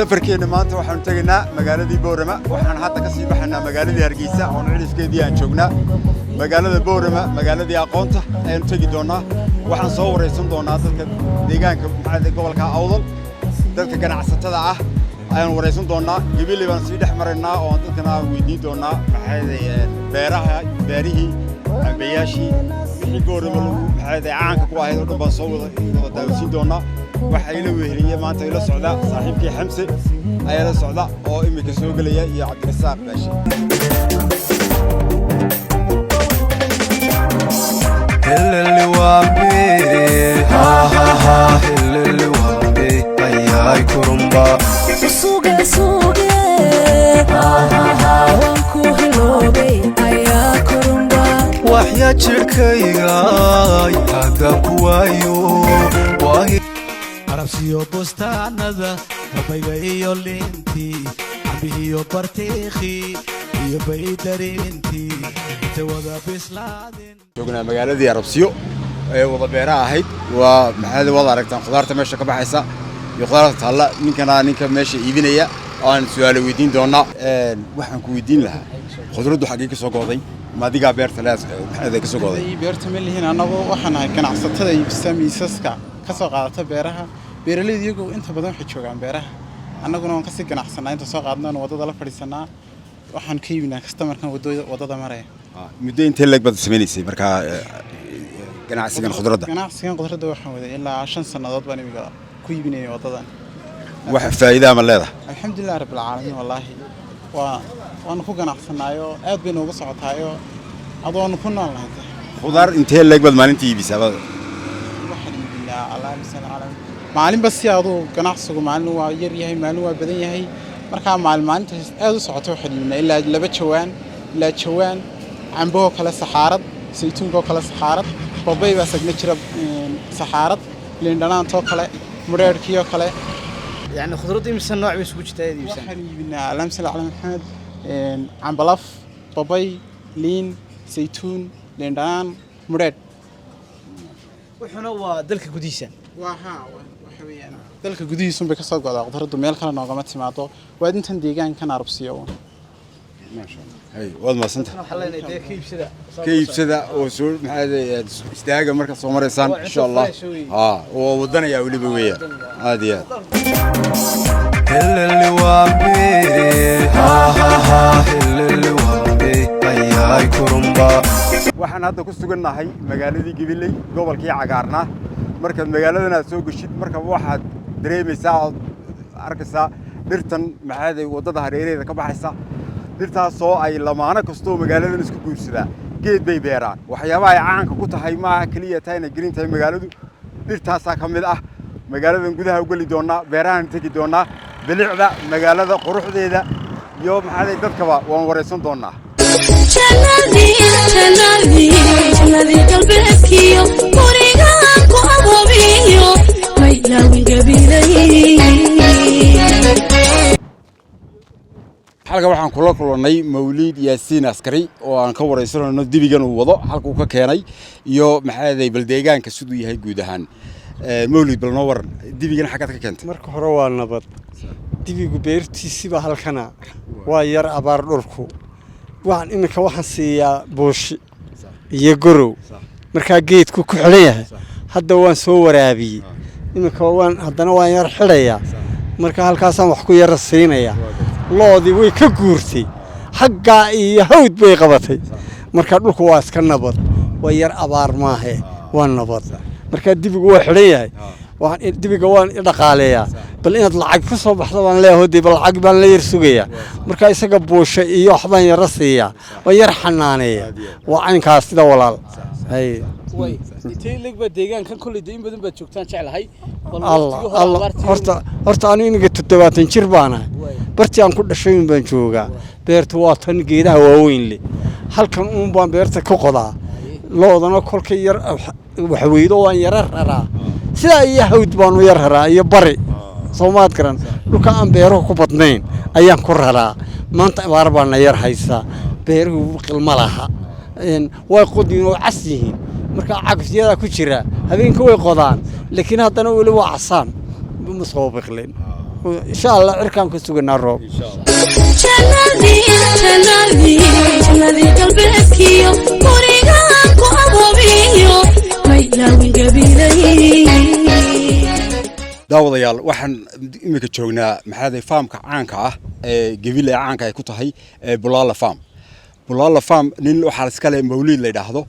safarkeena maanta waxaan tagnaa magaalada Boorama waxaan hadda ka sii baxnaa magaalada Hargeysa oo cilifkeedii aan joognaa magaalada Boorama magaaladii aqoonta ayaan tagi doonaa waxaan soo wareysan doonaa dadka deegaanka maxaa gobolka Awdal dadka ganacsatada ah ayaan wareysan doonaa Gabiley baan sii dhex maraynaa oo dadkana weydiin doonaa maxay beerihii ambayaashii wixii Boorama maxay caanka ku ahayd oo dhan baan soo wada daawasiin doonaa waxa ila weheliyay maanta ila socda saaxiibkii Xamse ayaa la socda oo imika soo galaya iyo Cabdirasaaq Baashi اللي وامبي ها اللي وامبي اياي كرمبا سوق وانكو هلوبي ايا كرمبا وحيا جركيغا هذا كوايو واهي عربسيو بستاندا هبايغا iyo linti abiyo barteekhi iyo baydarinti tawada bislaadin joogna magaaladii Arabsiyo ee wada beeraha ahayd waa maxay wada aragtaan khudaarta meesha ka baxaysa iyo khudaarta taalla ninka meesha iibinaya aan su'aalo weydiin doonaa waxaan ku weydiin lahaa khudraddu xagee ka soo gooday ma adiga beerta maxay ka soo gooday beerta melihiin anagu waxaan ahay ganacsatada iibisa miisaska ka soo qaadata beeraha beeraleydu iyagu inta badan waxay joogaan beeraha annaguna waan ka sii ganacsanaa inta soo qaadnaan wadada la fadhiisanaa waxaan ka iibinaa customerkan wadada maraya muddo intee leeg baad sameeysay marka ganacsigan khudradda waxaan waday ilaa 5 sanadood baan imiga ku iibinayay wadadan wax faa'iido ma leedahay alxamdulillah rabbil caalamiin wallahi waan ku ganacsanaayo aad bay nooga socotaayo adoon ku noolnahay khudaar intee leeg baad maalintii iibisay waxaan iibinaa allah subhanahu maalin bas iyadoo ganacsigu maalin waa yar yahay maalin waa badan yahay marka maalinta aad u socoto waxaan iibinaa ilaa laba jawaan cambo kala saxaarad saytuunka kala saxaarad babay baa sagna jira saxaarad leendanaanto kale mureerkiyo kale يعني خضرتي من النوع بس وجهت هذه بس حبيبنا لمسه على محمد عنبلف باباي لين زيتون لندان مراد وحنا ودلك قديسا وها وحويان دلك قديسون بكسو غدا خضرته meel kale noogama timaado waa intan deegaankan Arabsiyo ما شاء الله هي wad ma santa حلينا كيبسدا oo soo maxay istaaga marka soo mareysaan insha Allah oo wadanaya waliba weeyaa aad iyo اللي وامبي ها اللي وامبي اياي كرمبا waxaan hadda ku sugannahay magaaladii Gabiley gobolkii cagaarna marka magaaladana soo gashid marka waxaad dareemaysaa arkaysaa dhirtan maxay wadada hareeraheeda ka baxaysa dhirtaas oo ay lamaana kasto magaaladan isku guursadaa geed bay beeraan waxyaabaha ay caanka ku tahay ma kaliya tayna green tay magaaladu dhirtaas ka mid ah magaaladan gudaha u gali doona beerahan tagi doona bilicda magaalada quruxdeeda iyo maxay dadkaba waan wareysan doonaa جلالي قلبكيو قريقان كو أبوبيو ميلاوي قبيلي halka waxaan kula kulannay Mawlid Yaasiin Askari oo aan ka wareysanayno dibigan uu wado halka uu ka keenay iyo maxay baldeegaanka sidoo yahay guud ahaan Mawlid bal noo waran dibigan xaqad ka keentay marka hore waa nabad dibigu beertiisiba halkana waa yar abaar dhulku waxaan siiyaa booshi iyo gorow marka geedku ku xiran yahay hadda waan soo waraabiyay haddana waan yar xidhaya marka halkaasaan wax ku yar siinaya loodi way ka guurtay xagga iyo hawd bay qabatay marka dhulku waa iska nabad way yar abaar maahe waa nabad marka dibigu waa xiran yahay dibiga waan dhaqaaleeyaa bal inaad lacag ka soo baxdo waan leeyahay bal lacag baan la yar sugayaa marka isaga boosha iyo waxbaan yar siiyaa waan yar xanaaneeyaa waa aynkaas sida walaal hay way intee leegba deegaankan kulli deyn badan baad joogtaan jecelahay Allah horta aniga inaga 70 jir baana barti aan ku dhashay baan joogaa beertu waa tan geedaha waaweyn leh halkan baan beerta ka qodaa loodana kolka yar wax weydo waan yar raraa sida ay hawd baan u yar raraa iyo bari Soomaad garan dhulka aan beeruhu ku badnayn ayaan ku raraa maanta abaar baan yar haysa beeruhu qilma laha way qodin oo casyihiin marka cagfiyada ku jira habeenkii way qodaan laakiin haddana wali waa casaan ma soo biqleen insha allah cirkaan ka suganaa roob jannadii galbeedkiyo gurigaan ku aboobiyo maylawin gabilay daawadayaal waxaan imika joognaa maxaaday faamka caanka ah ee Gabiley caanka ay ku tahay Bulaala Farm. Bulaala Farm nin waxa iska leh Mawlid la yiraahdo.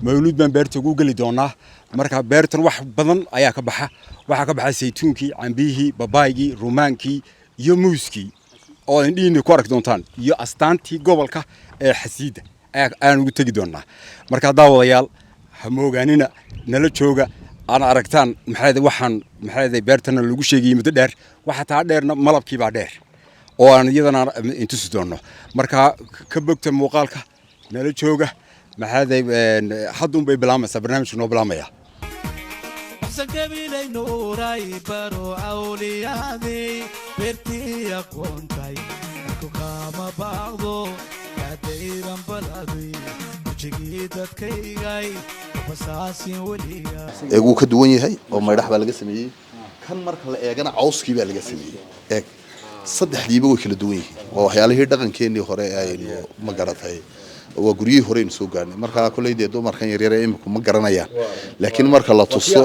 Mawlid baan beerta ugu gali doonaa. Marka beertan wax badan ayaa ka baxa. Waxa ka baxay saytuunkii, cambihi, babaaygi, rumaankii iyo muuskii oo indhiina ku arki doontaan iyo astaantii gobolka ee Xasiida aan ugu tagi doonaa. Marka daawadayaal ha moogaanina nala jooga أنا أركتان محاذي وحن محاذي بيرتنا اللي وش يجي متدر واحد عدير ملب كي بعدير أو أنا يدنا انتسدونه مركا كبكت مقالك نلتشوجه محاذي حدهم ببلامة برنامج نو بلامية سكبيلي نوراي برو أوليادي بيرتي يكون تاي كوكاما بعضو كديران بلادي وجيدت كيغاي eegu ka duwan yahay oo meedhax baa laga sameeyay kan marka la eegana cawskii baa laga sameeyay eeg saddexdiiba way kala duwan yihiin waa waxyaalihii dhaqankeenii hore aynu ma garatay waa guryihii hore aynu soo gaarnay marka kuleeyday dumarkan yar yar ee imku ma garanayaan laakiin marka la tuso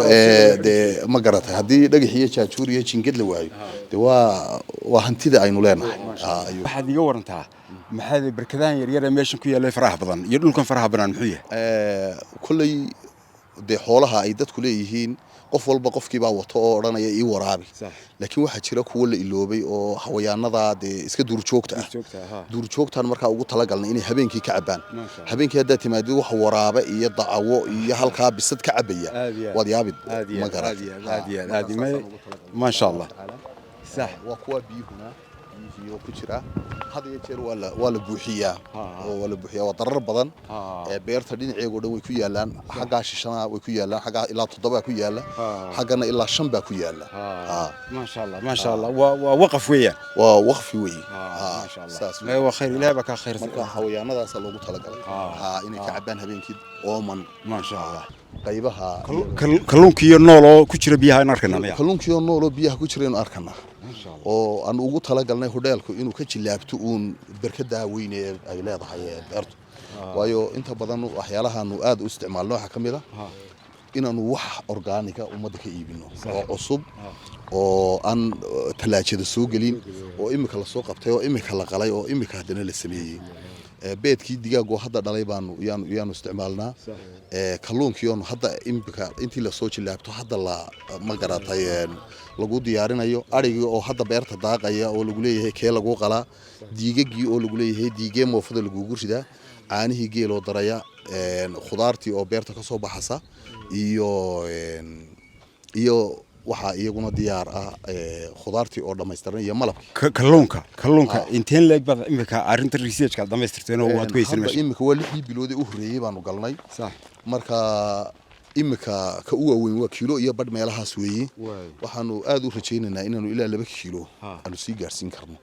de ma garatay hadii dhagax iyo jaajuur iyo jingad la waayo de waa hantida aynu leenahay waxaad iga warantaa maxay barkadaan yar yar ee meeshan ku yaalay faraha badan iyo dhulkan faraha badan muxuu yahay kulay de xoolaha ay dadku leeyihiin qof walba qofkii baa wato oo oranaya ii waraabi laakiin waxa jira kuwa la iloobay oo hawayaanada de iska duurjoogtan marka ugu tala galnay inay habeenkii ka cabaan habeenkii hadda timaadid wax waraaba iyo dacawo iyo halka bisad ka cabaya wad yaabid ma garan ma sha Allah صح وكوا بيهنا يجي وكجرا هذا يجر ولا بوحية ولا بوحية وضرر بدن بيرت دينعيغو دhan way ku yaalaan xaga shishana way ku yaalaan xaga ilaa 7 ku yaala xagana ilaa 5 baa ku yaala ما شاء الله ووقف ويا ووقف وي ما شاء الله ايوا خير ilaahay baa ka khayr marka hawayaanadaas loogu tala galay inay ka cabaan habeenkii ooman ما شاء الله qaybaha kalluunkiyo nool oo ku jira biyaha in arkana kalluunkiyo nool oo biyaha ku jira in arkana oo aan ugu tala galnay hoteelku inuu ka jilaabto uun barkada weyn ee ay leedahay beertu waayo inta badan waxyaalahaanu aad u isticmaalno waxa kamid ah inaanu wax organiga umada ka iibino oo cusub oo aan talaajada soo gelin oo imika la soo qabtay oo imika la qalay oo imika hadana la sameeyay beedkii digaago hadda dhalay baanu yaanu isticmaalnaa kalluunkiyoon hadda imika intii la soo jilaabto hadda la ma garatay lagu diyaarinayo arigii oo hadda beerta daaqaya oo lagu leeyahay kee lagu qalaa diigagii oo lagu leeyahay diigee moofada lagu gursida caanihii geel oo daraya khudaartii oo beerta ka soo baxasa iyo waxa iyaguna diyaar ah khudaartii oo dhameystiran iyo malab kalluunka inteen leeg bad imika arinta researchka dhameystirteen oo waad ku haysan meesha imika waa 6 bilood u horeeyay baanu galnay marka imika ka u weyn waa kilo iyo bad meelahaas weeyii waxaanu aad u rajaynaynaa inaanu ilaa 2 kilo aanu sii gaarsiin karno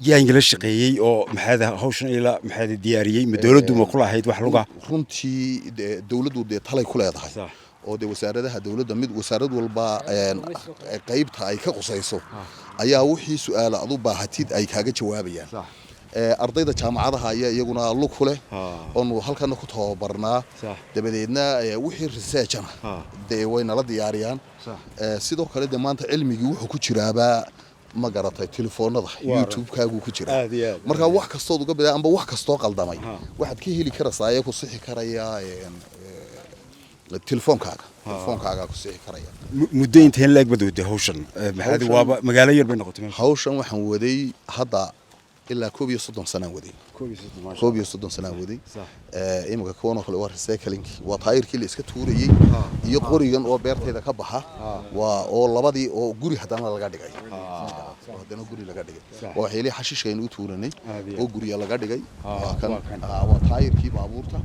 yaa ingala shaqeeyay oo maxaada hawshan ila maxaada diyaariyay ma dawladdu ma kula ahayd wax luga runtii dawladdu talay ku leedahay oo de wasaaradaha dawladda mid wasaarad walba qaybta ay ka qusayso ayaa wixii su'aalo adu baahatid ay kaaga jawaabayaan ardayda jaamacadaha ayaa iyaguna lug ku leh oo halkan ku tababarnaa dabadeedna wixii researchana de way nala diyaariyaan sidoo kale de maanta cilmigii wuxuu ku jiraaba ma garatay telefoonada YouTube-kaagu ku jira marka wax kasto uga badan amba wax kasto qaldamay waxaad ka heli karaysaa ay ku sixi karaya telefonkaaga ku sixi karaya muddo inteen leeg badwada hawshan maxaadi waaba magaalo yar bay noqotay hawshan waxaan waday hadda ilaa 12 sano waday 12 sano waday imika koona kale waa recycling waa taayirkii la iska tuurayay iyo qorigan oo beerteeda ka baxa waa oo labadii oo guri hadana laga dhigay hadana guri laga dhigay waa xilli xashiishka inuu tuuranay oo guriga laga dhigay waa taayirkii baabuurta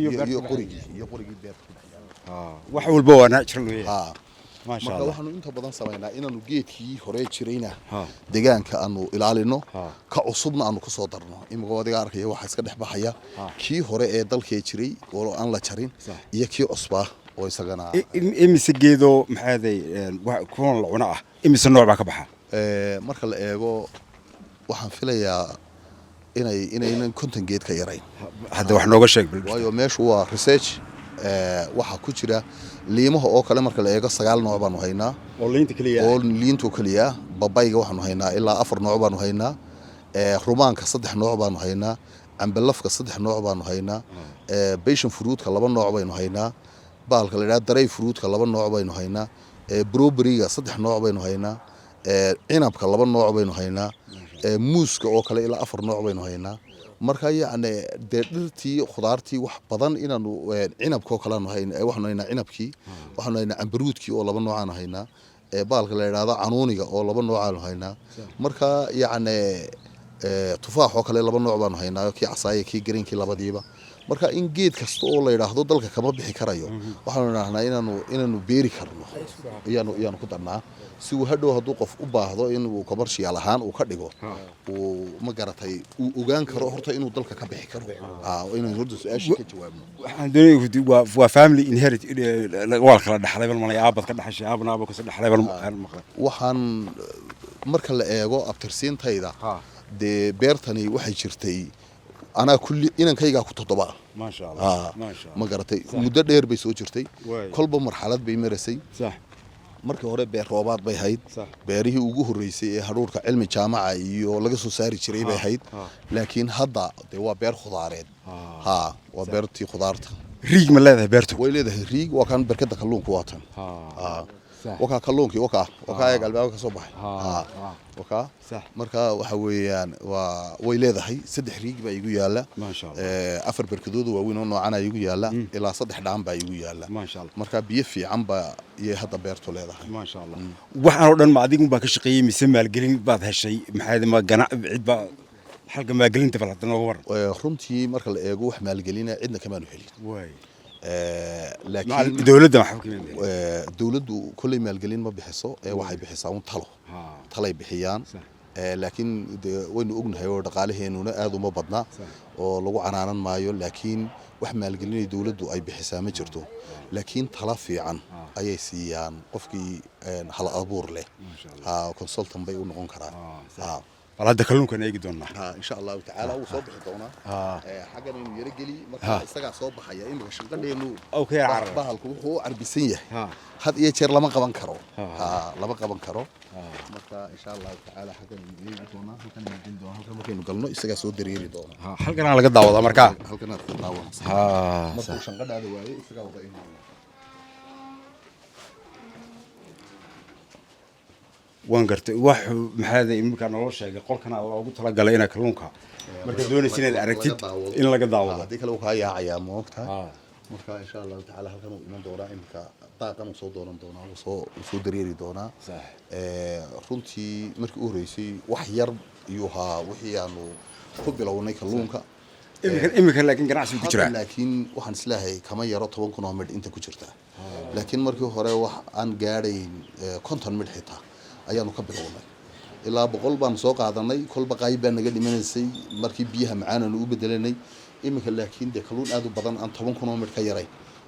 iyo qorigii beerta wax walba waa natural weey ما شاء الله waxaanu inta badan sameeynaa inaanu geedkii hore jirayna deegaanka aanu ilaalino ka cusubna aanu ku soo darno imika wadiga arkaya waxa iska dhex baxaya kii hore ee dalkee jiray oo aan la jarin iyo kii cusba oo isagana imise geedo maxaaday kuwan la cuna ah imise nooc baa ka baxa marka la eego waxaan filayaa inaynan konton geed ka yarayn hadda wax nooga sheeg waayo meeshu waa research waxa ku jira liimaha oo kale marka la eego 9 nooc baanu haynaa oo liintu kaliya babayga waxaanu haynaa ilaa 4 nooc baanu haynaa rumaanka 3 nooc baanu haynaa ambalafka 3 nooc baanu haynaa passion fruitka 2 nooc baynu haynaa baalka la yiraahdo dry fruitka 2 nooc baynu haynaa blueberryga 3 nooc baynu haynaa cinabka 2 nooc baynu haynaa muuska oo kale ilaa 4 nooc baynu haynaa marka yacni dhirtii khudaartii wax badan inaanu cinabka oo kale aanu haynaa waxaanu haynaa cinabkii waxaanu haynaa ambaruudkii oo 2 nooc aanu haynaa baalka la yiraahdo canuuniga oo 2 nooc aanu haynaa marka yacni tufaax oo kale 2 nooc baanu haynaa kii casaaya kii greenkii labadiiba marka in geed kasta oo la yiraahdo dalka kama bixi karayo waxaanu raahnaa inaanu beeri karno iyaanu ku darnaa si uu hadhow hadduu qof u baahdo inuu commercial ahaan uu ka dhigo uu ma garatay uu ogaan karo horta inuu dalka ka bixi karo inaan horta su'aasha ka jawaabno waxaan doonayaa waa family inherit wal kala dhaxlay bal malay aabad ka dhaxashay aabna aabad ka dhaxlay bal maqlay waxaan marka la eego abtirsiintayda de beertani waxay jirtay أنا كل إن كيجا كتطبع ما شاء الله ما شاء الله ما قرأتي مدة دير بيسوجرتي كل بمرحلة بيمرسي صح مركه هره بروابات بيهيد بيريه وجوه الرئيسي هرور كعلم الجامعة يولجسوا ساري شري بيهيد لكن هذا هو بير خضارين وبيرتي خضارته ريج من هذا بيرته ويلي ده ريج وكان بركده كلون كواتن وكا كلونكي وكا يا قلبي وكا soo baxay وكا marka waxa weeyaan way leedahay 3 riig baa igu yaala ma sha Allah 4 barkadood waa weyn oo noocan ay igu yaala ilaa 3 dhaan baa igu yaala ma sha Allah marka biyo fiican baa iyo hadda beertu leedahay ma sha Allah waxaan oo dhan ma adigu baa ka shaqeeyay mise maalgelin baad heshay maxay ma ganac cid baa halka maalgelinta falad nooga war runtii marka la eego wax maalgelina cidna kama helin way laakiin dawladdu kulay maalgelin ma bixiso waxay bixisaa un talay bixiyaan laakiin waynu ognahay oo dhaqaalaheenuna aad uma badna oo lagu canaanan maayo laakiin wax maalgelin dawladdu ay bixisaa ma jirto laakiin tala fiican ayay siiyaan qofkii hal abuur leh consultant bay u noqon karaan هذا كلونكنا يجي دونا إن شاء الله تعالى وصبح دونا حاجة إنه يرجلي مثلا استجع صبح يا إما شغال إنه أوكي عرب بهالكو هو عربيسية هذا يشير لما قبل كرو لما قبل كرو مثلا إن شاء الله تعالى حاجة يجي دونا ممكن نجيل دونا ممكن نقولنا استجع صوت دريري دونا حلقنا على قد دعوة مركا حلقنا على قد دعوة مثلا شغال هذا واي استجع وضعينا waan gartay wax maxaad imika nolol sheegay qolkana loogu tala galay ina kalluunka marka doonaysid inaad aragtid in laga daawado hadii kale waxa yaacaya moogta marka insha Allah taala halkan uu iman doona imika daaqan soo dooran doona soo dareeri doona runtii markii uu horeysay wax yar iyo wixii aanu ku bilownay kalluunka imika laakiin ganacsigu ku jira laakiin waxaan islaahay kama yaro 10 kun oo mid inta ku jirta laakiin markii hore wax aan gaadhayn 50 mid xitaa ayaanu ka bilownay ilaa 100 baan soo qaadanay kolba qayb baan naga dhimanaysay markii biyaha macaan aanu u bedelanay imika laakiin de kalluun aad u badan aan 10 kun oo mid ka yaray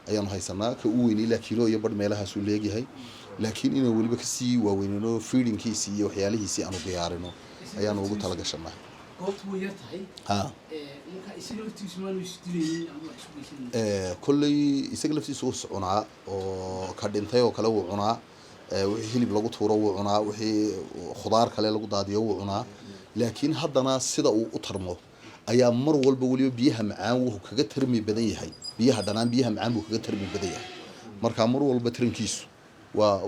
ayaanu haysanaa ka u weyn ilaa kiilo iyo badh meelahaas uu leeyahay laakiin inuu waliba ka sii waaweynino feedingkiisa iyo waxyaalihiisa aanu diyaarino ayaanu ugu tala gashanaa goobtu way yartahay marka isaga laftiisu ma uu isdilayay ama wax isku geysan kulli isaga laftiisu uu cunaa oo ka dhintay oo kale uu cunaa wixii hilib lagu tuuro uu cunaa wixii khudaar kale lagu daadiyo uu cunaa laakiin haddana sida uu u tarmo ayaa mar walba waliba biyaha macaan uu kaga tarmi badan yahay biyaha dhanaan biyaha macaan uu kaga tarmi badan yahay marka mar walba tarankiisu waa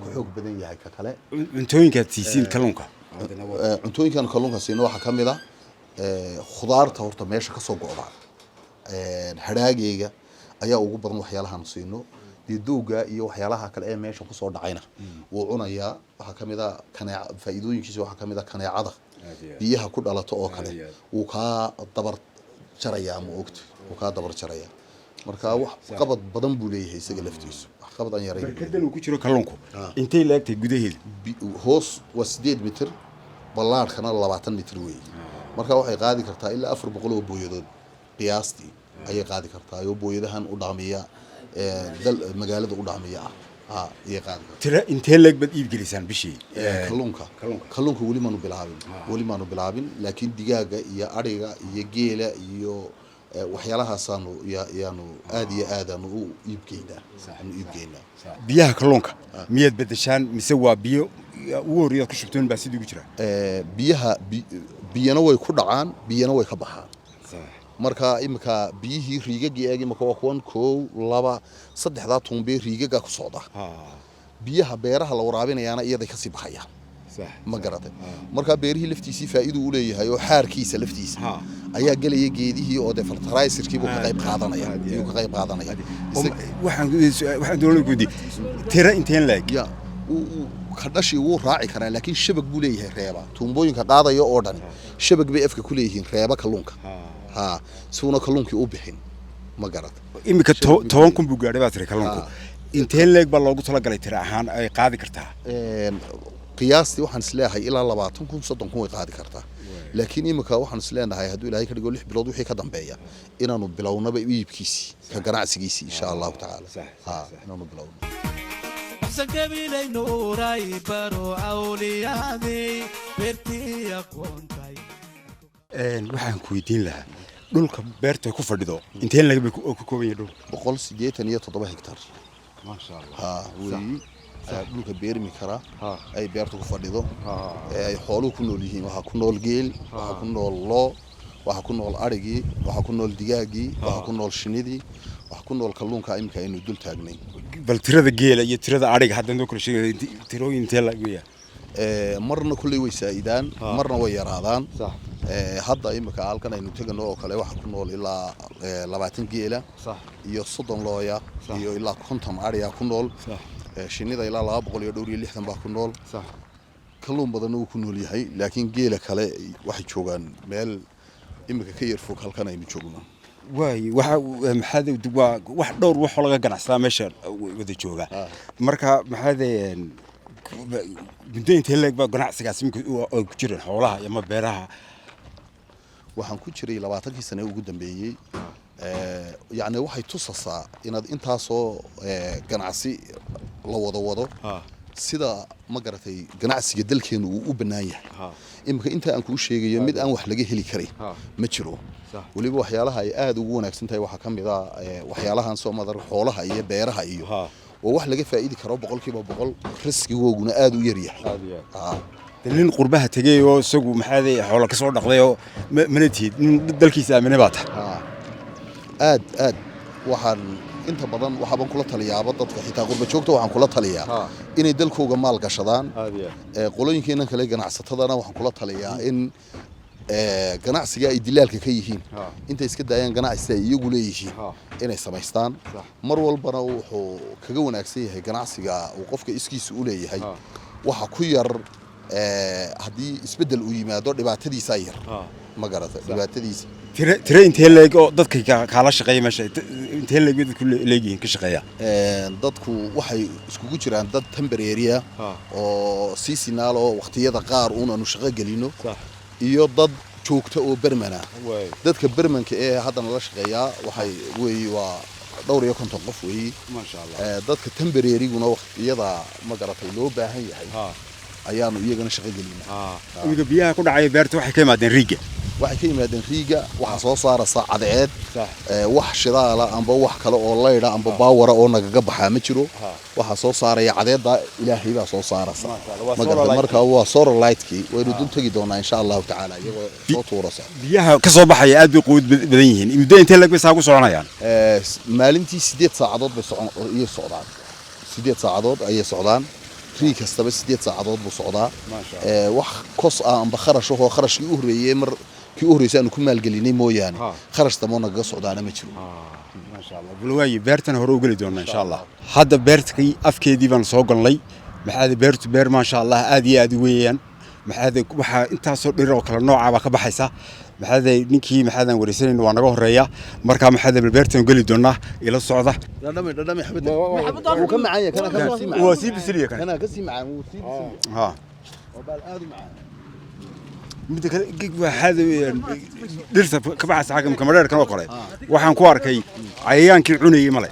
ku xoog badan yahay ka kale cuntooyinka tiisiin kalluunka cuntooyinkan kalluunka siino waxa kamid ah khudaarta horta meesha ka soo go'da hadhaagayga ayaa ugu badan waxyaalahan siino dooga iyo waxyaalaha kale ee meesha ku soo dhacayna wuu cunayaa waxa kamid ah kanaaca faa'iidooyinkiisa waxa kamid ah kanaacada biyaha ku dhalato oo kale wuu ka dabar jaraya ama ogta wuu ka dabar jaraya marka wax qabad badan buu leeyahay isaga laftiisu wax qabad aan yaray barkadan uu ku jiro kalluunku intee laagtay gudaheeda hoos waa 8 mitir ballaarkana 20 mitir weey marka waxay qaadi kartaa ilaa 400 oo booyadood qiyaastii ayay qaadi kartaa iyo booyadahan u dhaamiya dal magaalada u dhaamiya ah iyo qaad tira intee leeg bad iib gelisaan bishii kalluunka wali maanu bilaabin laakiin digaaga iyo ariga iyo geela iyo waxyaalahaasanu yaanu aad iyo aad aanu u iibgeynaa biyaha kalluunka miyaad bedeshaan mise waa biyo ugu horreeya ku shubtoon baa sidii ugu jira biyana way ku dhacaan biyana way ka baxaan marka imika biyihii riigagii eeg imika waa kuwan 1 2 3 tuunbe riigaga ku socda biyaha beeraha la waraabinayaana iyada ka sii baxaya ma garatay marka beerihii laftiisii faa'iido u leeyahay oo xaarkiisa laftiisa ayaa galaya geedihii oo fertilizerkii uu ka qayb qaadanaya waxaan doonay gudi tira inteen leeg kadhashi wuu raaci karaa laakiin shabag buu leeyahay reeba tuumbooyinka qaadaya oo dhan shabag bay afka ku leeyihiin reeba kalluunka suuna kalluunkii u bixin ma garatay imika 10 kun buu gaadhay baa tiri kalluunku inteen leeg baa loogu tala galay tira ahaan ay qaadi kartaa qiyaastii waxaan isleeyahay ilaa 20 kun 30 kun way qaadi kartaa laakiin imika waxaan isleeyahay hadduu ilaahay ka dhigo 6 bilood wixii ka dambeeya inaanu bilownaba iibkiisi ka ganacsigiisi insha Allah taala inaanu bilowno سكبيلي نوراي برو أوليادي بيرتي أكونتاي waxaan ku weydiin lahaa dhulka beerta ku fadhido inteen laga bay ku kooban yahay dhul 187 hektar ma sha Allah dhulka beermi kara ay beerta ku fadhido ay xooluhu ku nool yihiin waxa ku nool geel waxa ku nool loo waxa ku nool arigi waxa ku nool digaagii waxa ku nool shinidii waxa ku nool kalluunka imka aynu dul taagnay bal tirada geela iyo tirada ariga hadda noo kala sheegay tirooyin intee la geeya marna kulli way saa'idaan marna way yaraadaan hadda imka halkan aynu tagano oo kale waxa ku nool ilaa 20 geela iyo 30 looya iyo ilaa 50 ariga ku nool shinida ilaa 260 baa ku nool kalluun badan uu ku nool yahay laakiin geela kale waxay joogaan meel imka ka yar fog halkan aynu joogno waay waxa maxaad wax dhowr wax laga ganacsadaa meesha wada jooga marka maxaad inta leeg baa ganacsigaas imka oo ku jiraan xoolaha ama beeraha waxaan ku jiray 20 sano ugu dambeeyay يعني waxay tusasaa inaad intaasoo ganacsi la wado sida ma garatay ganacsiga dalkeenu uu u banaan yahay imka inta aan ku sheegayo mid aan wax laga heli karin ma jiro waliba waxyaalaha ay aad ugu wanaagsan tahay waxa kamid ah waxyaalahan soo madar xoolaha iyo beeraha iyo oo wax laga faa'iidi karo 100% riskigooguna aad u yar yahay nin qurbaha tagay oo isagu maxaaday xoolo ka soo dhaqday oo manatid dalkiisa aaminay baad aad waxaan inta badan waxaan kula taliyaa dadka xitaa qurba joogta waxaan kula taliyaa inay dalkooga maal gashadaan qolooyinkeena kale ganacsatadana waxaan kula taliyaa in ganacsiga ay dilaalka ka yihiin inta iska daayaan ganacsiga iyagu leeyihiin inay samaystaan mar walbana wuxuu kaga wanaagsan yahay ganacsiga uu qofka iskiisa u leeyahay waxa ku yar haddii isbedel uu yimaado dhibaatadiisa yar ma garata dhibaatadiisa tire intee leeg oo dadka kala shaqeeya meesha intee leeg dadku leeyihiin ka shaqeeya dadku waxay iskugu jiraan dad temporary oo seasonal oo waqtiyada qaar aanu shaqo galino iyo dad joogta oo bermana dadka bermanka ee hadda la shaqeeya waxay waa dhowr iyo 50 qof weey ma sha Allah dadka temporary-guna waqtiyada ma garatay loo baahan yahay ayaanu iyagana shaqo galinaa iyaga biyaha ku dhacay beerta waxay ka yimaadeen riiga waxa soo saara saacadeed wax shidaala amba wax kale oo leeyda amba baawara oo nagaga baxaa ma jiro waxa soo saaraya cadeeda ilaahay baa soo saaraysa marka waa solar light-kii waynu dul tagi doonaa insha Allah taala iyagoo soo tuurasa biyaha ka soo baxaya aad bay quud badan yihiin muddo intee lag bay saagu soconayaan maalintii 8 saacadood bay socdaan 8 saacadood ayay socdaan rii kastaba 8 saacadood buu socdaa wax kos ah amba kharash oo kharashkii u horeeyay mar kii u horeeyay aanu ku maalgelinay mooyaan kharash damo naga socdaana ma jiro ma sha Allah bulwaay beertan hore u gali doonaa insha Allah hadda beertkii afkeedii baan soo galnay maxaad beertu beer ma sha Allah aad iyo aad weeyaan maxaad waxa intaas oo dhir oo kala nooc ah ka baxaysa maxaad ninkii maxaadan wareysanayn waa naga horeeya marka maxaad beertan gali doonaa ila socda dhadhami xabad uu ka macaan kana ka sii macaan waa sii bisiliya kana ka sii macaan uu sii bisiliya ha oo bal aad u macaan midda kale waxaad dhirta ka baxaysa xagga kamareerkan oo kale waxaan ku arkay cayayaankii cunayay male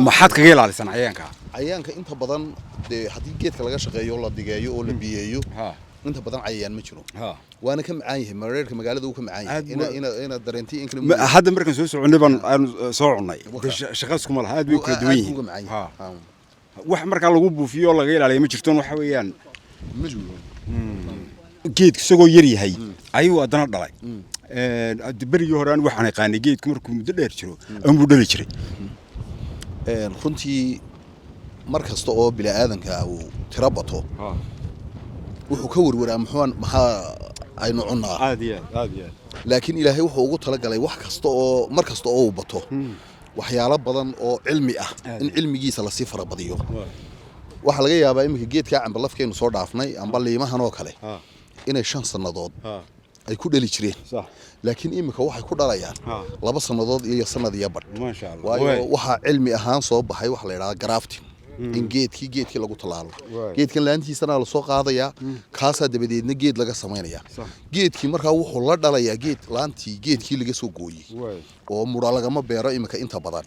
maxaad kaga ilaalisan cayayaanka cayayaanka inta badan dee haddii geedka laga shaqeeyo la digeeyo oo la biyeeyo inta badan cayayaan ma jiro waana ka macaan yahay mareerka magaalada uu ka macaan yahay ina dareentay in kale hadda markaan soo soconay baan aan soo cunay shaqaas kuma laha aad bay kala duwan yihiin wax marka lagu buufiyo laga ilaaliyo ma jirto waxa weeyaan ma jiro geedka isagoo yar yahay ayuu adana dhalay berigii hore aan waxaan yaqaanay geedku markuu muddo dheer jiro ayuu dhali jiray runtii mar kasta oo bini'aadanka uu tiro bato wuxuu ka warwaraa maxaa aynu cunnaa aad iyo aad laakiin ilaahay wuxuu ugu talagalay wax kasta oo mar kasta oo uu bato waxyaalo badan oo cilmi ah in cilmigiisa la sii farabadiyo waxa laga yaabaa iminka geedka cambalafkeenu soo dhaafnay amba liimahan oo kale inay 5 sanadood ay ku dhali jireen laakiin iminka waxay ku dhalayaan 2 sanadood iyo sanad iyo badh ma sha Allah waayo waxa cilmi ahaan soo baxay wax la yiraahdo grafting in geedkii lagu talaalo geedkan laantiisana la soo qaadaya kaasa dabadeedna geed laga sameeynaya geedkii markaa wuxuu la dhalayaa geedkii laga soo gooyay oo mura laga ma beero iminka inta badan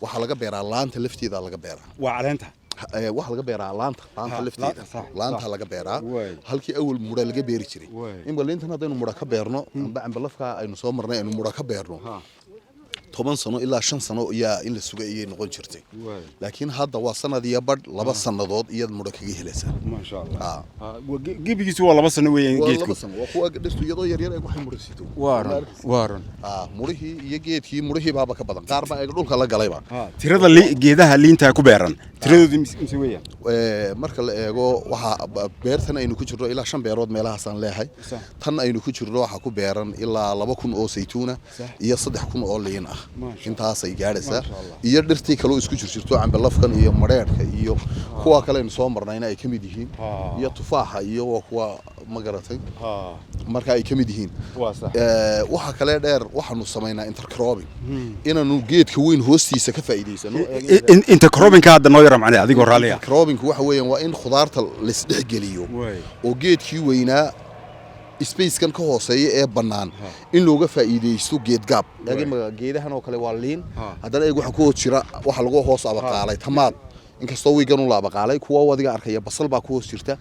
waxa laga beeraa laanta lafteeda laga beeraa waa caleenta waxa laga beeraa laanta lafteeda laanta laga beeraa halkii awal mura laga beeri jiray in baleentana hadaynu mura ka beerno cambalafka aynu soo marnay aynu mura ka beerno 10 sano ilaa 5 sano ayaa in la sugayay noqon jirtay laakiin hadda waa sanad iyo badh 2 sanadood iyad mura kaga helaysaa ma sha Allah gebigiisu waa 2 sano weeyaan geedku waa kuwa dhistu iyadoo yar yar ay waxay murasito waaran murihii iyo geedkii murihii baaba ka badan qaar ba ay dhulka la galayba tirada geedaha liinta ku beeran tiradoodu mise weeyaan marka la eego waxa beertan aynu ku jirno ilaa 5 beerood meelahaas aan leeyahay tan aynu ku jirno waxa ku beeran ilaa 2,000 oo saytuuna iyo 3,000 oo liin ah intaas ay gaaraysaa iyo dhirtii kale isku jirto cambalafkan iyo mareerka iyo kuwa kale aynu soo marnayna ay kamid yihiin iyo tufaaxa iyo kuwa ma garatay marka ay kamid yihiin waxa kale dheer waxaanu sameeynaa intercropping inaanu geedka weyn hoostiisa ka faa'iideysano intercropping ka hadda noo yar macnaa adigoo raaliya intercropping waxa weeyaan waa in khudaarta la isdhex geliyo oo geedkii weynaa space kan ka hooseeya ee banaan in looga faa'iideysto geed gaab geedahan oo kale waa liin haddana ay waxa ku jira waxa lagu hoos abaqaalay tamaad inkastoo wiigan u laabaqaalay kuwa wadiga arkaya basal baa ku hoos jirta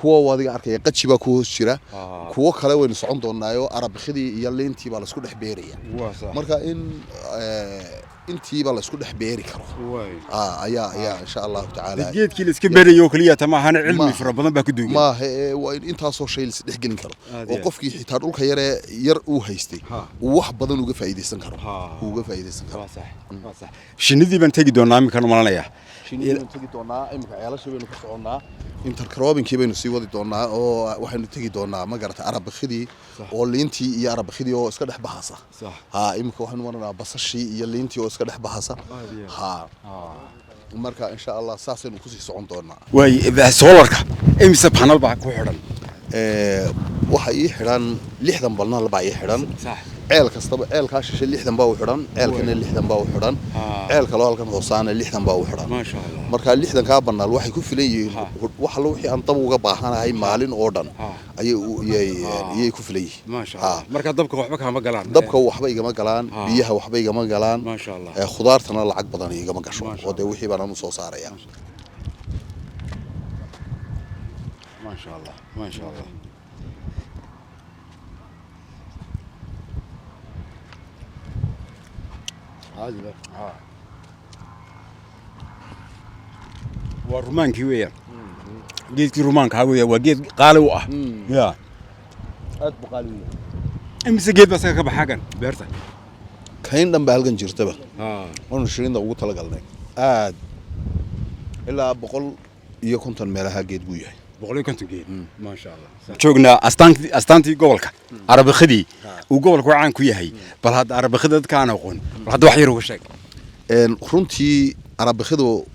kuwa wadiga arkaya qaji baa ku hoos jira kuwa kale waynu socon doonaayo arabkhidii iyo liintii baa la isku dhex beeraya marka in intii baa la isku dhex beeri karo ayaa insha Allah taala geedkii la iska beerayo kaliya tamaahana cilmi fara badan baa ku duugan ma waa inta soo shay la dhex gelin karo oo qofkii xitaa dhulka yar uu haystay uu wax badan uga faa'iideysan karo sax shinidii baan tagi doonaa imika malanaya shinidii tagi doonaa imika ceelasha baynu ku soconaa intercropping baynu sii wadi doonaa oo waxaynu tagi doonaa ma garata arabakhidii oo liintii iyo arabakhidii oo iska dhex baxaysa imika waxaynu marnaa basashii iyo liintii oo iska dhex baxaysa marka insha Allah saasaynu ku sii socon doonaa way solarka imisa panel baa ku xidhan waxa ii xidhan 60 panel baa ii xidhan ceel kastaba ceelka shishe 60 baa u xidhan ceelkana 60 baa u xidhan ceelka loo halkan hoosaana 60 baa u xidhan ma sha Allah marka 60 ka panel waxay ku filan yihiin wax la wixii aan dab uga baahanahay maalin oo dhan ayay ku filan yihiin ma sha Allah marka dabka waxba kama galaan dabka waxba igama galaan biyaha waxba igama galaan ma sha Allah khudaartana lacag badan igama gasho oo wixii baan u soo saaraya ma sha Allah ma sha Allah والرومانكي ويا جيت رومانك هاوية وجيت قالوا يا أدب قالوا إمس جيت بس كبر حاجة بيرتا كاين دم بهالجن جرتبه أنا شرين ده وقت لقلنا إلا بقول يكون تنمرها جيت وياه بقول كنت جيت ما شاء الله شوقنا أستانتي قولك عربي خدي وقولك وعن كويهي بل هذا عربي خدي كان أقول هذا وحير وشك runtii arabikhadu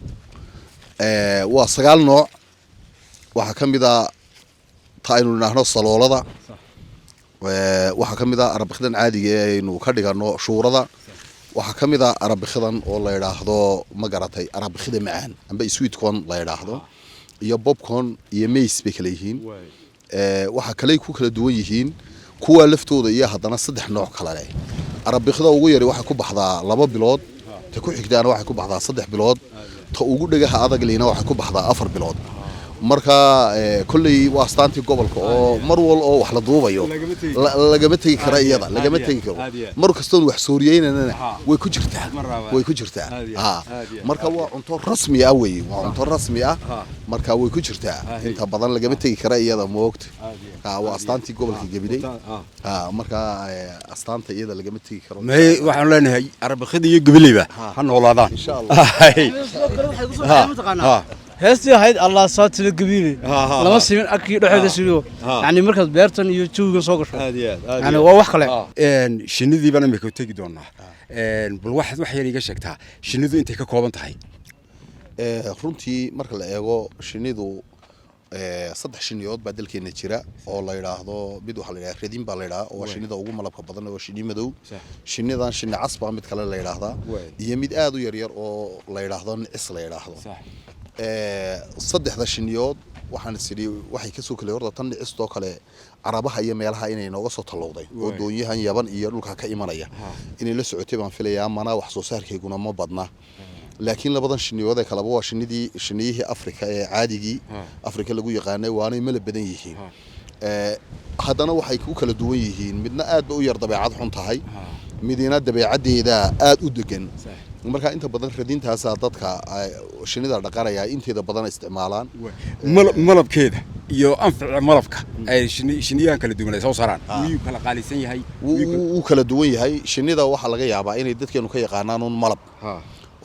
waa 9 nooc waxa kamida taaynu naahno saloolada waxa kamida arabikhadan caadiga ah aynu ka dhigano shuurada waxa kamida arabikhadan oo la yiraahdo ma garatay arabikhada macaan amba sweet corn la yiraahdo iyo popcorn iyo maize bay kala yihiin waxa kale ku kala duwan yihiin kuwa laftooda iyo haddana saddex nooc kala leh arabiqda ugu yari waxa ku baxdaa 2 bilood ta ku xigtaana waxa ku baxdaa 3 bilood ta ugu dhagaha adag leena waxa ku baxdaa 4 bilood marka kulli waa astaantii gobolka oo mar wal oo wax la duubayo lagama tagi kara iyada lagama tagi karo mar kastoon wax sooriyeynana way ku jirtaa marka waa cunto rasmi ah way waa cunto rasmi ah marka way ku jirtaa inta badan lagama tagi kara iyada moogta waa astaantii gobolka Gabiley marka astaanta iyada lagama tagi karo waxaan leenahay arabiqada iyo Gabileyba ha noolaadaan insha Allah heestii ahayd allah saatila Gabiley lama simin akii dhaxeeda siriyo yani markaad beertan iyo joogan soo gasho yani waa wax kale shinidii bana meeku tagi doonaa bal wax yar iga sheegtaa shinidu intay ka kooban tahay runtii marka la eego shinidu saddex shiniyood baa dalkeena jira oo la yiraahdo mid waxa la yiraahdaa redin baa la yiraahdaa oo shinida ugu malabka badan oo shini madow shinidan shini casba mid kale la yiraahdaa iyo mid aad u yar yar oo la yiraahdo nicis la yiraahdo saddexda shiniyood waxaan sidii waxay ka soo kale horta tan nicistoo kale carabaha iyo meelaha inay nooga soo talowday oo doonyahan yaban iyo dhulka ka imanaya inay la socotay baan filayaa mana wax soo saarkeeguna ma badna laakiin labadan shiniyood ee kala waa shiniyihii Afrika ee caadigii Afrika lagu yaqaanay waanay mala badan yihiin haddana waxay ku kala duwan yihiin midna aad u yar dabeecad xun tahay midina dabeecadeeda aad u degan marka inta badan radintaas dadka shinida dhaqanaya inteeda badan isticmaalaan malabkeeda iyo anfaca malabka ay shiniyahan kala duwan ay soo saaraan wuu kala qaalisan yahay wuu kala duwan yahay shinida waxa laga yaabaa inay dadkeenu ka yaqaanaan malab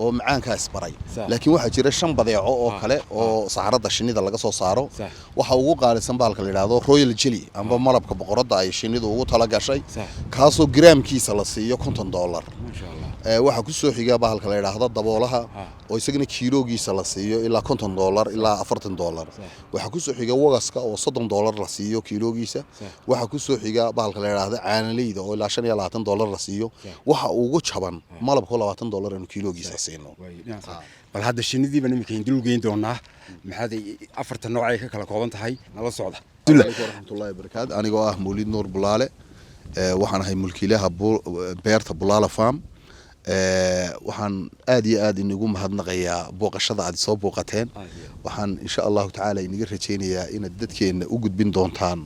oo macaankaas baray laakiin waxa jira 5 badeeco oo kale oo saxarada shinida laga soo saaro waxa ugu qaalisan baalka la yiraahdo royal jelly amba malabka boqorada ay shinidu ugu tala gashay kaasoo gramkiisa la siiyo $50 waxa ku soo xiga baalka la yiraahdo daboolaha oo isagana kiiloogiisa la siiyo ilaa $50 ilaa $40 waxa ku soo xiga wagaska oo $30 la siiyo kiiloogiisa waxa ku soo xiga baalka la yiraahdo caanaleyda oo ilaa $25 la siiyo waxa ugu jaban malabka $20 inuu kiiloogiisa siino bal hadda shinidiiba nimika indul geyn doonaa maxaad afarta nooc ay ka kala kooban tahay nala socda warahmatullaahi wabarakaat anigoo ah Mawlid Nuur Bulaale waxaan ahay mulkiilaha beerta Bulaale Farm waxaan aad iyo aad inagu mahadnaqayaa booqashada aad soo booqateen waxaan insha Allah taala inaga rajeynayaa in dadkeena u gudbin doontaan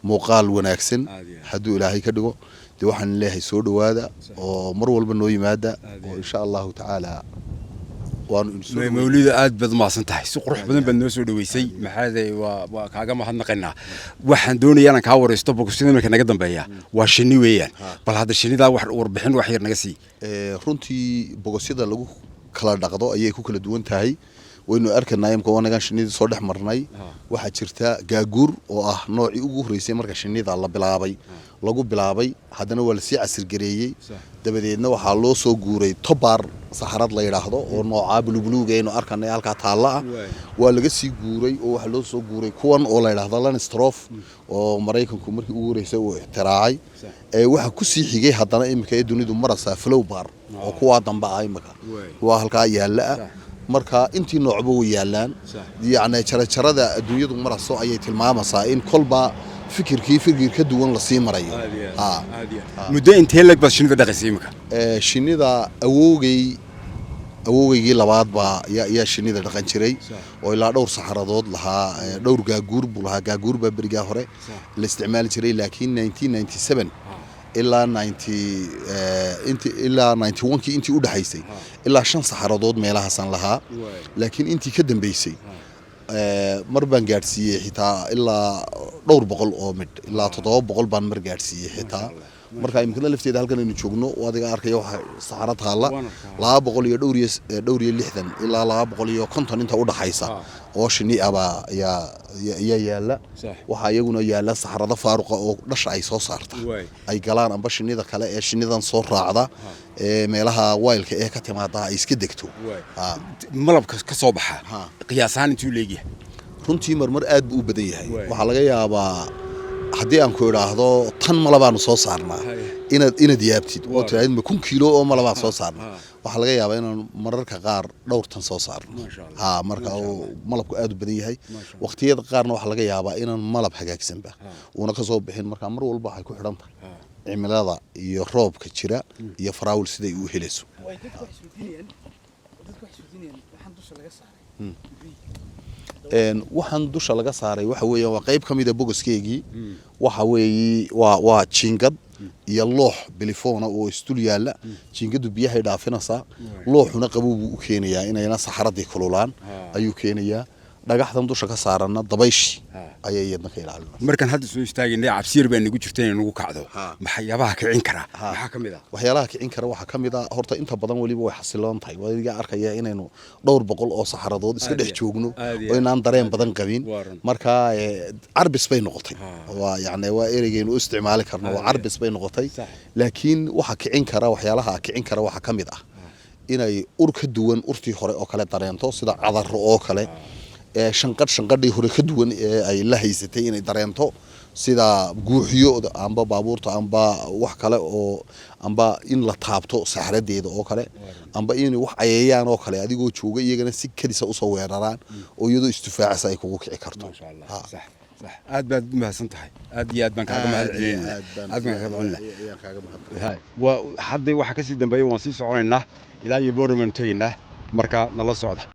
muuqaal wanaagsan haduu Ilaahay ka dhigo waxaan leeyahay soo dhawaada oo mar walba noo yimaada oo insha Allah taala mawlida aad bad maasan tahay si qurux badan baad noo soo dhaweysay maxaaday waa kaaga mahadnaqaynaa waxaan doonayaa inaan ka wareysto boqosida marka naga dambeeya waa shini weeyaan bal hadda shinida wax warbixin wax yar naga sii runtii boqosida lagu kala dhaqdo ayay ku kala duwan tahay waynu arkaynaa imka wanagan shinida soo dhex marnay waxa jirta gaaguur oo ah noocii ugu horeysay marka shinida la bilaabay lagu bilaabay haddana waa la sii casir gareeyay dabadeedna waxa loo soo guuray tobar saxarad la yiraahdo oo nooca bulubuluga aynu arkaynaa halka taala waa laga sii guuray oo waxa loo soo guuray kuwan oo la yiraahdo Lanstrof oo Mareykanku markii ugu horeysay uu ixtiraacay waxa ku sii xigay haddana imka ee dunidu marasa flowbar oo kuwa dambe ah imka waa halka yaala marka intii noocba way yaalaan yaani jarada adduunyadu maraso ayay tilmaamaysaa in kolba fikir ka duwan la sii marayo muddo intee lag bad shinida dhaqaysa imka shinida awoogaygi labaad baa yaa shinida dhaqan jiray oo ilaa dhowr saxaradood lahaa dhowr gaaguur buu lahaa gaaguur baa beriga hore la isticmaali jiray laakiin 1997 ilaa 91 intii u dhaxaysay ilaa 5 saxaradood meelahaasan lahaa laakiin intii ka dambeysay mar baan gaarsiiyay xitaa ilaa dhowr boqol oo mid ilaa 700 baan mar gaarsiiyay xitaa marka imkana lafteeda halkan aynu joogno wadiga arkay waxa saxara taala 200 iyo dhowr iyo 60 ilaa 250 inta u dhaxaysa oo shini aba ya yaala waxa iyaguna yaala saxarada faaruqa oo dhasha ay soo saarta ay galaan amba shinida kale ee shinidan soo raacda ee meelaha wiilka ee ka timaada ay iska degto malabka ka soo baxa qiyaasaan intuu leeyahay runtii marmar aad buu u badan yahay waxa laga yaabaa haddii aan ku idhaahdo tan malabaanu soo saarnaa inaad yaabtid oo tiraahid ma 1 kiilo oo malabaa soo saarnaa waxaa laga yaabaa inaan mararka qaar dhowr tan soo saarno marka malabku aad u badan yahay waqtiyada qaarna waxaa laga yaabaa inaan malab hagaagsanba uuna ka soo bixin marka mar walba waxay ku xidhan tahay cimilada iyo roobka jira iyo faraawil siday u helayso waxaan dusha laga saaray waxa weeyaan waa qayb kamid ah bogoskeegii waxa weeyi waa jingad iyo loox bilifoona oo istul yaala jingadu biyaha dhaafinaysa looxuna qabuub u keenayaa inayna saxaradii kululaan ayuu keenayaa dhagaxdan dusha ka saarana dabayshi ayay iyadna ka ilaalinaysaa markan hadda soo istaagnay cabsiir baa nagu jirtay in lagu kacdo maxyaabaha kicin kara waxa kamid ah waxyaalaha kicin kara waxa kamid ah horta inta badan waliba way xasiloon tahay wadiga arkaya inaynu dhowr boqol oo saxaradood iska dhex joogno oo inaan dareen badan qabin marka carbis bay noqotay waa yaani waa ereygeenu isticmaali karno waa carbis bay noqotay laakiin waxa kicin kara waxyaalaha kicin kara waxa kamid ah inay ur ka duwan urtii hore oo kale dareento sida cadar oo kale shanqadhii hore ka duwan ee ay la haysatay inay dareento sida guuxiyo amba baabuurta amba wax kale oo amba in la taabto saxaradeeda oo kale amba in wax ayayaan oo kale adigoo jooga iyagana si kadisa u soo weeraraan oo iyadoo istifaacisa ay kugu kici karto aad baad u mahadsan tahay aad iyo aad baan kaaga mahadcelinaynaa aad baan kaaga mahadcelinaynaa waa hadda waxa ka sii dambeeyay waan sii soconaynaa ilaa iyo Boorman taynaa marka nala socda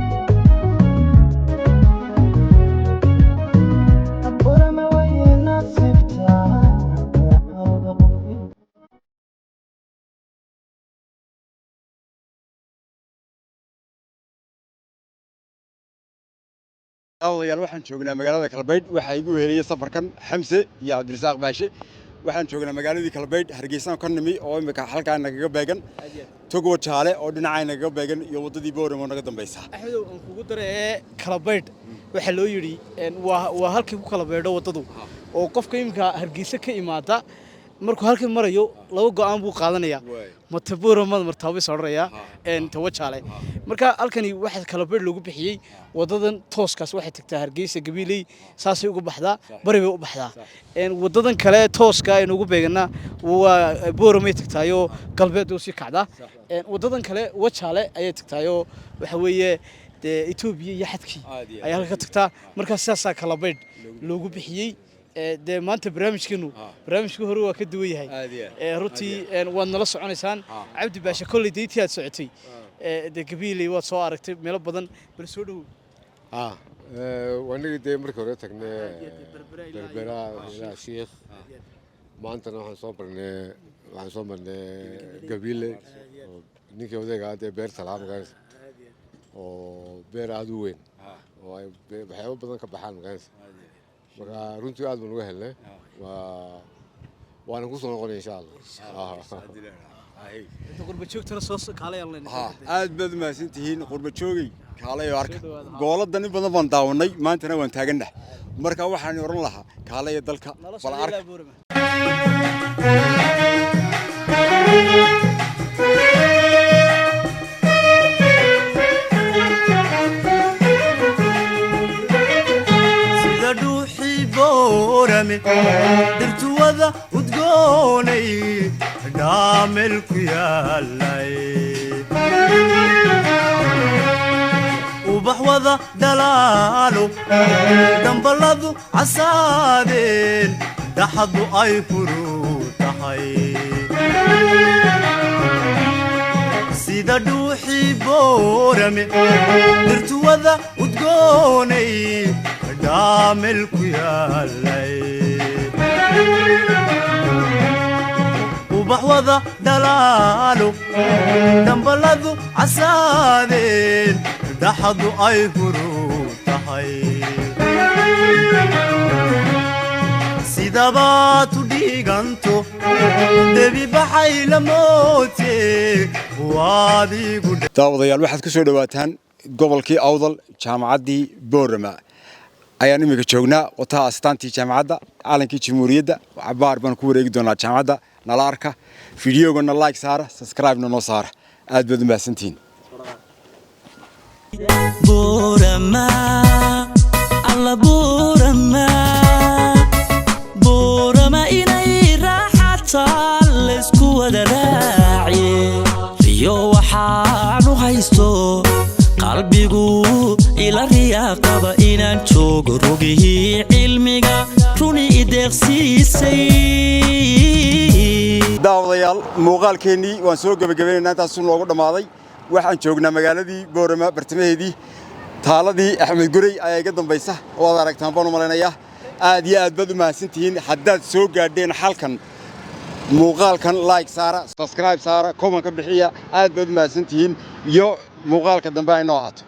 أول waxaan joognaa magaalada Kalbeyd waxa igu weeriyay safarkan Xamse iyo Cabdirasaaq Baashe waxaan joognaa magaaladii Kalbeyd Hargeysa ka nimi oo imika halkaan naga beegan togo jaale oo dhinacayna naga beegan iyo wadadii Booramo naga dambaysa axmedow aan kugu daray Kalbeyd waxa loo yiri waa halkii ku kala beedho wadadu oo qofka imika Hargeysa ka imaada markuu halkii marayo laba go'aan buu qaadanaya Booramo martaabo saaraya togo jaale marka halkani waxa Kalbeyd lagu bixiyay wadadan tooskaas waxay tagtaa Hargeysa Gabiley saasay uga baxdaa bari bay u baxdaa wadadan kale tooska ay ugu beegana waa Booramo tagtaayo Galbeed oo si kacda wadadan kale wajaale ay tagtaayo waxa weeye Ethiopia iyo xadkii ay halka tagtaa marka sidaas Kalbeyd loogu bixiyay de maanta barnaamijku hore waa ka duwan yahay runtii waad nala soconaysaan Cabdi Baashe kulli deetii aad socotay de Gabiley waad soo aragtay meel badan bal soo dhaw wanaga de markii hore tagnay berbera ilaa Sheekh maanta waxaan soo marnay Gabiley ninkii odaga ah beer salaam gaar oo beer aad u weyn oo ay waxyaabo badan ka baxaan gaas marka runtii aad baan uga helnay waana ku soo noqonay insha Allah qurba joogtana soo kaalayaan aad baad maasantihiin qurba joogay kaalay arka gooladani badan baan daawanay maantana waan taaganah marka waxaan oran lahaa kaalay dalka bal arka sida dhuuxi Boorame dirtuwada udgoonay dhaamel ku yaalay ubax wada dalaalo dambaladu casaadeen dhaxadu ay furuu tahay sida dhuuxi Boorame dirtuwada udgoonay dhaamel ku yaalay ubax wada dalaalo dambaladu casaadeen dhaxadu ay furuu tahay sidabaad u dhiganto debi baxay la moote waadigu daawadayaal waxaad ku soo dhawaataan gobolkii Awdal jaamacaddii Boorama ayaan imika joognaa wata astaantii jaamacadda calankii jamhuuriyadda cabaar baan ku wareegi doonaa jaamacadda nala arka fiidiyowgana like saara subscribe-na noo saara aad baad u mahadsantihiin Boorama alla Boorama qaba inaan joogo rogihii cilmiga runi ideeqsiisay daawadayaal muuqaalkeennii waan soo gabagabeynaynaa intaas noogu dhammaaday waxaan joognaa magaaladii boorama bartamaheedii taaladii axmed gurey ayaa iga dambaysa oo aad aragtaan baan u malaynayaa aad iyo aad baad u mahadsantihiin haddaad soo gaadheen halkan muuqaalkan like saara subscribe saara comment ka bixiya aad baad u mahadsantihiin iyo muuqaalka dambe ay noo ahaato